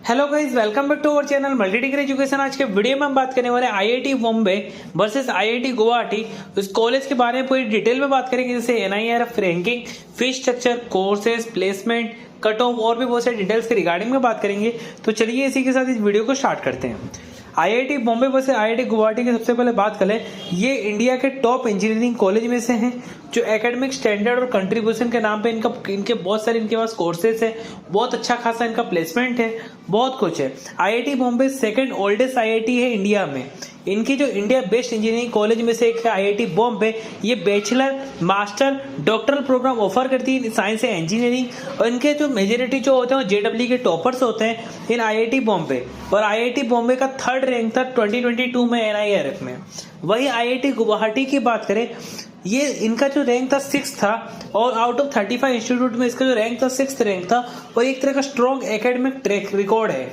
Hello guys, welcome back to our channel multi degree education. आज के video में हम बात करने वाले IIT Bombay versus IIT Guwahati. इस कॉलेज के बारे में पूरी डिटेल में बात करेंगे, जैसे NIRF ranking, fees structure, courses, placement, cut off और भी बहुत सारे डिटेल्स के रिगार्डिंग में बात करेंगे। तो चलिए इसी के साथ इस वीडियो को स्टार्ट करते हैं। IIT Bombay versus IIT Guwahati की सबसे पहले बात करें, ये इंडिया के टॉप इंजीनियरिंग कॉलेज में से हैं, जो एकेडमिक स्टैंडर्ड और कंट्रीब्यूशन के नाम पे इनके बहुत सारे इनके पास कोर्सेज है, बहुत अच्छा खासा इनका प्लेसमेंट है, बहुत कुछ है। IIT Bombay second oldest IIT है इंडिया में। इनकी जो इंडिया बेस्ट इंजीनियरिंग कॉलेज में से एक है आईआईटी बॉम्बे। ये bachelor, master, doctoral program offer करती है साइंस एंड इंजीनियरिंग, और इनके जो मेजोरिटी जो होते हैं वो जेडब्ल्यू के टॉपर्स होते हैं इन आईआईटी बॉम्बे। और आईआईटी बॉम्बे का थर्ड रैंक था 2022 में एनआईआरएफ में। वही आईआईटी गुवाहाटी की बात करें, ये इनका जो रैंक था 6 था, और आउट ऑफ 35 इंस्टीट्यूट में इसका जो रैंक था 6th रैंक था, और एक तरह का स्ट्रॉन्ग एकेडमिक ट्रैक रिकॉर्ड है।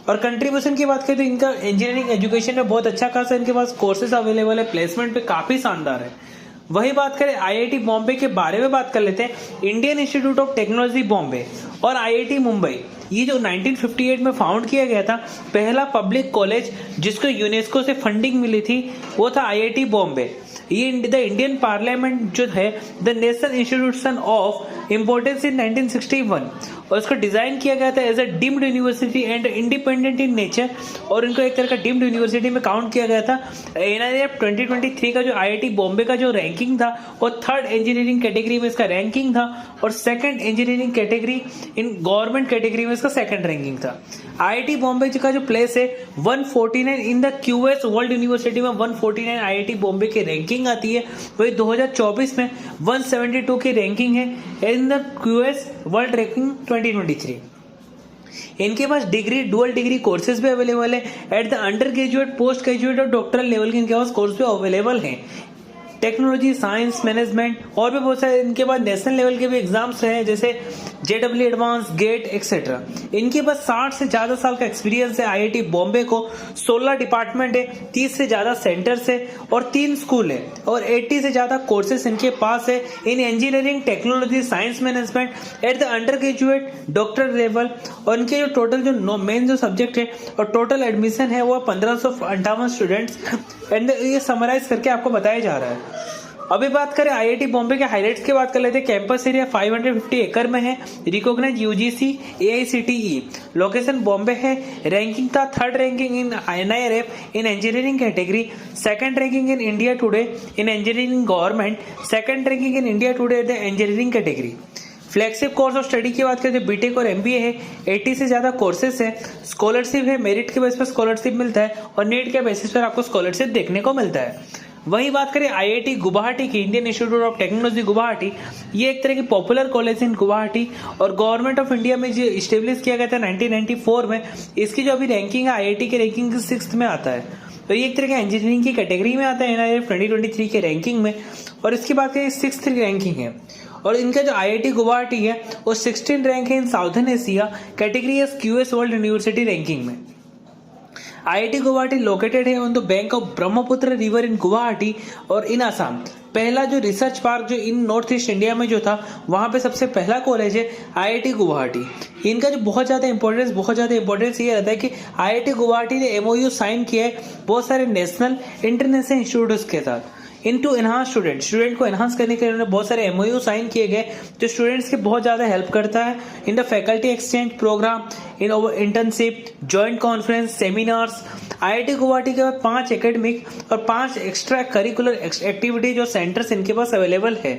और कंट्रीब्यूशन की बात करें तो इनका इंजीनियरिंग एजुकेशन में बहुत अच्छा खासा इनके पास कोर्सेज अवेलेबल है, प्लेसमेंट पे काफी शानदार है। वही बात करें आईआईटी बॉम्बे के बारे में बात कर लेते हैं। Indian institute of technology Bombay और आईआईटी मुंबई, ये जो 1958 में फाउंड किया गया था, पहला पब्लिक कॉलेज जिसको यूनेस्को से फंडिंग मिली थी, वो था आईआईटी बॉम्बे। ये द इंडियन पार्लियामेंट जो है the national institution of importance in 1961, और इसको डिजाइन किया गया था as a deemed university and independent in nature, और इनको एक तरह का डीम्ड यूनिवर्सिटी में काउंट किया गया था। एनआईआरएफ 2023 का जो आईआईटी बॉम्बे का जो रैंकिंग था, वो थर्ड इंजीनियरिंग कैटेगरी में इसका रैंकिंग था, और second engineering category in government category में इसका सेकंड रैंकिंग था। आईआईटी बॉम्बे का जो प्लेस है 149 in the QS world university में 149 आईआईटी बॉम्बे की रैंकिंग आती है। वही 2024 में 172 की रैंकिंग है in the QS world ranking 2023। इनके पास डिग्री, डुअल डिग्री कोर्सेज भी अवेलेबल है। At the under graduate, post graduate और डॉक्टरल लेवल के इनके पास कोर्स भी अवेलेबल हैं। टेक्नोलॉजी, साइंस, मैनेजमेंट और भी बहुत सारे इनके पास नेशनल लेवल के भी एग्जाम्स हैं, जैसे जेडब्ल्यू एडवांस, गेट एक्सेट्रा। इनके पास 60 से ज्यादा साल का एक्सपीरियंस है। आईआईटी बॉम्बे को 16 डिपार्टमेंट है, 30 से ज्यादा सेंटर्स है और 3 स्कूल है, और 80 से ज्यादा कोर्सेज इनके पास है इन engineering, technology, science, management at the under graduate, doctor level. और इनके जो टोटल जो मेन जो सब्जेक्ट है और टोटल एडमिशन है वो 1558 स्टूडेंट्स, एंड ये समराइज करके आपको बताया जा रहा है। अभी बात करें आईआईटी बॉम्बे के हाइलाइट्स की बात कर लेते हैं। कैंपस एरिया 550 एकड़ में है, recognize UGC, AICTE, location Bombay है। रैंकिंग था third ranking in NIRF in engineering category, second ranking in India Today in engineering government, second ranking in India Today in engineering category. Flagship course of study की बात करें तो BTech और MBA है, 80 से ज्यादा कोर्सेज है। स्कॉलरशिप है, मेरिट के बेसिस पर स्कॉलरशिप मिलता है, और नीट के बेसिस पर आपको स्कॉलरशिप देखने को मिलता है। वही बात करें आईआईटी गुवाहाटी की, Indian institute of technology Guwahati, ये एक तरह की पॉपुलर कॉलेज इन गुवाहाटी, और गवर्नमेंट ऑफ इंडिया में जो स्टेब्लिश किया गया था 1994 में। इसकी जो अभी रैंकिंग है आईआईटी के रैंकिंग 6th में आता है, तो ये एक तरह का इंजीनियरिंग की कैटेगरी में आता है एनआईआरएफ 2023 के रैंकिंग में, और इसकी बात करें 6th रैंकिंग है। और इनका जो आईआईटी गुवाहाटी है वो 16 रैंक है इन साउथर्न एशिया कैटेगरी है क्यूएस वर्ल्ड यूनिवर्सिटी रैंकिंग में। आईआईटी गुवाहाटी लोकेटेड है on the bank of Brahmaputra river in Guwahati और इन आसाम। पहला जो रिसर्च पार्क जो इन नॉर्थ ईस्ट इंडिया में जो था, वहां पे सबसे पहला कॉलेज है आईआईटी गुवाहाटी। इनका जो बहुत ज्यादा इंपॉर्टेंस ये रहता है कि आईआईटी गुवाहाटी ने एमओयू साइन किया है बहुत सारे नेशनल, इंटरनेशनल इंस्टीट्यूट्स के साथ इनटू एनहांस स्टूडेंट को एनहांस करने के लिए उन्होंने बहुत सारे एमओयू साइन किए गए, जो स्टूडेंट्स के बहुत ज्यादा हेल्प करता है in the faculty exchange program, in internship, joint conference, seminars. IIT Guwahati के बाद 5 एकेडमिक और 5 एक्स्ट्रा करिकुलर एक्टिविटी जो सेंटर्स इनके पास अवेलेबल है।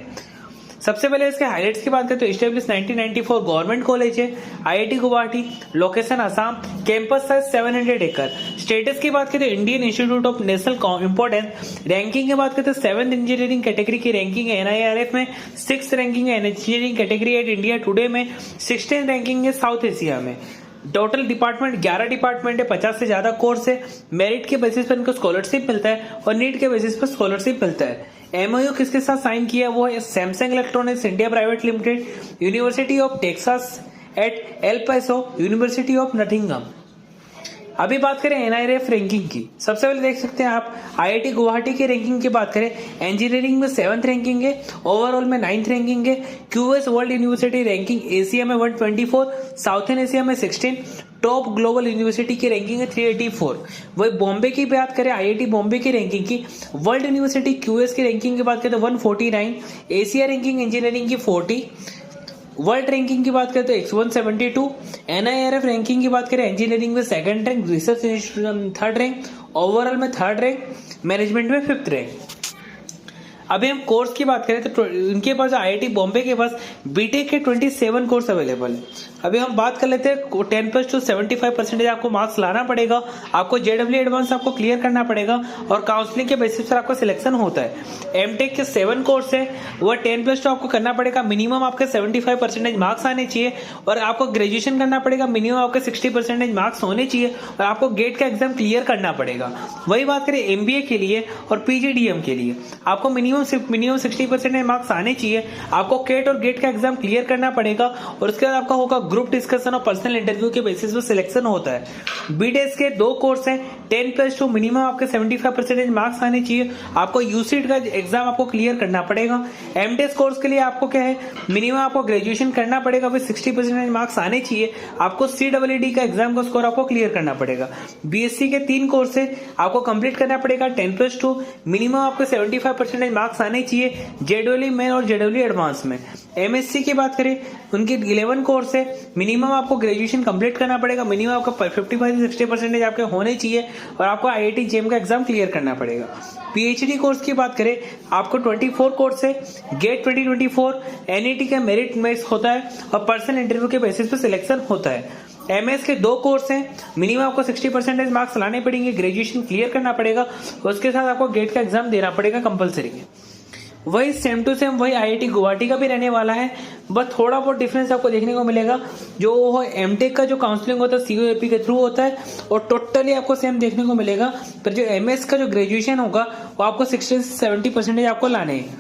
सबसे पहले इसके हाइलाइट्स की बात करें तो एस्टेब्लिश 1994 गवर्नमेंट कॉलेज है IIT Guwahati, location Assam, campus size 700 एकड़। स्टेटस की बात करें तो Indian institute of national importance. Ranking की बात करें तो 7th इंजीनियरिंग कैटेगरी की रैंकिंग है एनआईआरएफ में, 6th रैंकिंग है engineering category at India Today में, 16th रैंकिंग है साउथ एशिया में। टोटल डिपार्टमेंट 11 डिपार्टमेंट है, 50 से ज्यादा कोर्स है। मेरिट के बेसिस पर इनको स्कॉलरशिप मिलता है, और नीट के बेसिस पर स्कॉलरशिप मिलता है। एमओयू किसके साथ साइन किया, वो है Samsung Electronics India private limited, university of Texas at El Paso, university of Nottingham. अभी बात करें एनआईआरएफ रैंकिंग की, सबसे पहले देख सकते हैं आप आईआईटी गुवाहाटी की रैंकिंग की बात करें, इंजीनियरिंग में 7th रैंकिंग है, ओवरऑल में 9th रैंकिंग है। QS world university ranking Asia में 124, साउथ इन एशिया में 16, टॉप ग्लोबल यूनिवर्सिटी की रैंकिंग है 384। वही बॉम्बे की बात करें, आईआईटी बॉम्बे की रैंकिंग की, वर्ल्ड यूनिवर्सिटी क्यूएस की रैंकिंग की बात करें तो 149, एशिया रैंकिंग इंजीनियरिंग की 40, वर्ल्ड रैंकिंग की बात करें तो 172, एनआईआरएफ रैंकिंग की बात करें इंजीनियरिंग में सेकंड रैंक, रिसर्च इंस्टीट्यूट में थर्ड रैंक, ओवरऑल में थर्ड रैंक, मैनेजमेंट में फिफ्थ रैंक। अभी हम कोर्स की बात करें तो इनके पास आईआईटी बॉम्बे के पास बीटेक के 27 कोर्स अवेलेबल है। अभी हम बात कर लेते हैं 10+ टू 75% आपको मार्क्स लाना पड़ेगा, आपको जेडब्ल्यू एडवांस आपको क्लियर करना पड़ेगा और काउंसलिंग के बेसिस पर आपका सिलेक्शन होता है। एमटेक के 7 कोर्स है, वह 10+ टू आपको करना पड़ेगा, मिनिमम आपके 75% मार्क्स आने चाहिए और आपको ग्रेजुएशन करना पड़ेगा, मिनिमम आपके 60% मार्क्स होने चाहिए और आपको गेट का एग्जाम क्लियर करना पड़ेगा। वही बात करें एमबीए के लिए और पीजीडीएम के लिए, आपको मिनिमम 60% मार्क्स आने चाहिए, आपको केट और गेट का एग्जाम क्लियर करना पड़ेगा और उसके बाद आपका होगा ग्रुप डिस्कशन और पर्सनल इंटरव्यू के बेसिस पर सिलेक्शन होता है। बीटेक के 2 कोर्स हैं, 10+ टू मिनिमम आपके 75% मार्क्स आने चाहिए, आपको यूसीट का एग्जाम आपको क्लियर करना पड़ेगा। एमटेक कोर्स के लिए आपको क्या है, मिनिमम आपको ग्रेजुएशन करना पड़ेगा, फिर 60% मार्क्स आने चाहिए, आपको सीडब्ल्यूडी का एग्जाम का स्कोर आपको क्लियर करना पड़ेगा। बीएससी के 3 कोर्स है, आपको कंप्लीट करना पड़ेगा 10+ टू, मिनिमम आपको 75% मार्क्स आने चाहिए जेडब्ल्यू मेन और जेडब्ल्यू एडवांस में। एमएससी की बात करें, उनकी 11 कोर्स है, मिनिमम आपको ग्रेजुएशन कंप्लीट करना पड़ेगा, मिनिमम आपका 55 से 60% आपके होने चाहिए और आपको आईआईटी जेम का एग्जाम क्लियर करना पड़ेगा। पीएचडी कोर्स की बात करें, आपको 24 कोर्स है, गेट 2024, एनईटी का मेरिट बेस होता है और पर्सनल इंटरव्यू के बेसिस पर सिलेक्शन होता है। एमएस के 2 कोर्स हैं, मिनिमम आपको 60% मार्क्स लाने पड़ेंगे, ग्रेजुएशन क्लियर करना पड़ेगा, उसके साथ आपको गेट का एग्जाम देना पड़ेगा कंपलसरी। वही सेम टू सेम वही आईआईटी गुवाहाटी का भी रहने वाला है, बस थोड़ा बहुत डिफरेंस आपको देखने को मिलेगा। जो एमटेक का जो काउंसलिंग होता है सीओएपी के थ्रू होता है और टोटली आपको सेम देखने को मिलेगा, पर जो एमएस का जो ग्रेजुएशन होगा वो आपको 60 से 70% आपको लाने हैं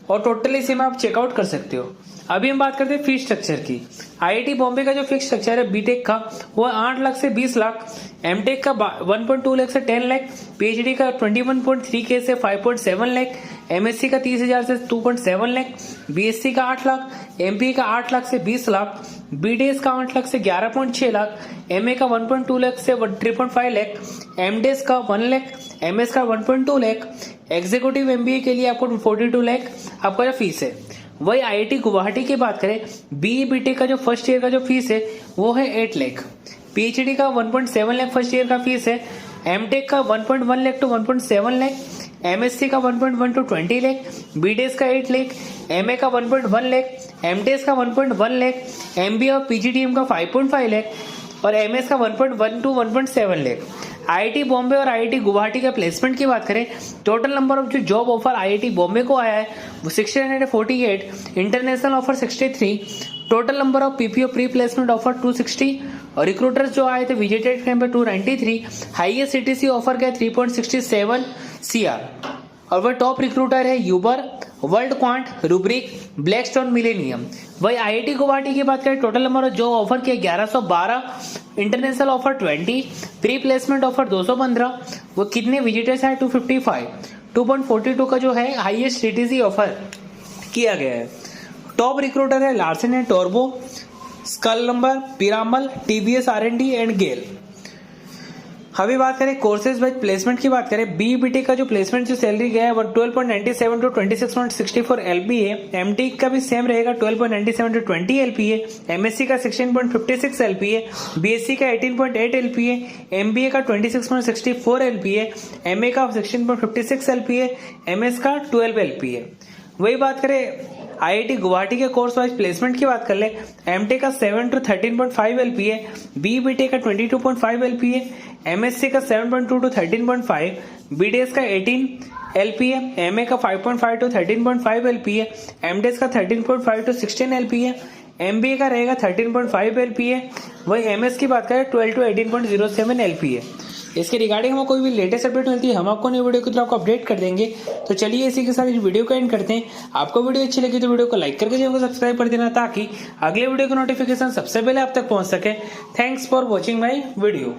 और टोटली सेम आप चेकआउट कर सकते हो। अभी हम बात करते हैं फीस स्ट्रक्चर की। आईआईटी बॉम्बे का जो फिक्स स्ट्रक्चर है बीटेक का वो 8 लाख से 20 लाख, एमटेक का 1.2 लाख से 10 लाख, पीएचडी का 21.3K से 5.7 लाख, एमएससी का 30,000 से 2.7 लाख, बीएससी का 8 लाख, एमपीए का 8 लाख से 20 लाख, बीडीएस का 8 लाख से 11.6 लाख, एमए का 1.2 लाख से 3.5 लाख, एमडीएस का 1 लाख, एमएस का 1.2 लाख, एग्जीक्यूटिव एमबीए के लिए आपको 42 लाख आपका जो फीस है। वही आईआईटी गुवाहाटी की बात करें, बीई बीटेक का जो फर्स्ट ईयर का जो फीस है वो है 8 लाख, पीएचडी का 1.7 लाख फर्स्ट ईयर का फीस है, एमटेक का 1.1 लाख टू 1.7 लाख, एमएससी का 1.1 टू 20 लाख, बीडीएस का 8 लाख, एमए का 1.1 लाख, एमटीएस का 1.1 लाख, एमबीए और पीजीडीएम का 5.5 लाख और एमएस का 1.1 टू 1.7 लाख। आईआईटी बॉम्बे और आईआईटी गुवाहाटी का प्लेसमेंट की बात करें, टोटल नंबर ऑफ जो जॉब ऑफर आईआईटी बॉम्बे को आया है वो 648, international offer 63, total number of PPO pre placement offer 260 और रिक्रूटर्स जो आए थे विजिटेड कैंप पे 293, हाईएस्ट सीटीसी ऑफर गए 3.67 CR और वह टॉप रिक्रूटर है Uber, world quant, rubric, Blackstone, millennium. वही आईआईटी गुवाहाटी की बात करें, टोटल नंबर जो ऑफर किया 1112, international offer 20, pre placement offer 215, वो कितने विजिटर्स है 255, 2.42 का जो है हाईएस्ट सीटीसी ऑफर किया गया है। टॉप रिक्रूटर है लार्सन एंड टोरबो, स्कल नंबर, Piramal, TVS R&D and GAIL. अभी बात करें कोर्सेज वाइज प्लेसमेंट की बात करें, बीई बीटेक का जो प्लेसमेंट जो सैलरी गया है वो 12.97 टू 26.64 LPA, एमटेक का भी सेम रहेगा 12.97 टू 20 LPA, एमएससी का 16.56 LPA, बीएससी का 18.8 LPA, एमबीए का 26.64 LPA, एमए का 16.56 LPA, एमएस का 12 LPA। वही बात करें आईआईटी गुवाहाटी के कोर्स वाइज प्लेसमेंट की बात कर ले, एमटेक का 7 टू 13.5 LPA, बीई बीटेक का 22.5 LPA, एमएससी का 7.2 टू 13.5, बीडीएस का 18 LPA, एमए का 5.5 टू 13.5 LPA, एमडीएस का 13.5 टू 16 LPA, एमबीए का रहेगा 13.5 LPA। वही एमएस की बात करें 12 टू 18.07 LPA। इसके रिगार्डिंग हमें कोई भी लेटेस्ट अपडेट मिलती है हम आपको नई वीडियो के थ्रू आपको अपडेट कर देंगे। तो चलिए इसी के साथ इस वीडियो को एंड करते हैं। आपको वीडियो अच्छी लगी तो वीडियो को लाइक करके चैनल को सब्सक्राइब कर देना ताकि अगले वीडियो की नोटिफिकेशन सबसे पहले आप तक पहुंच सके। Thanks for watching my video.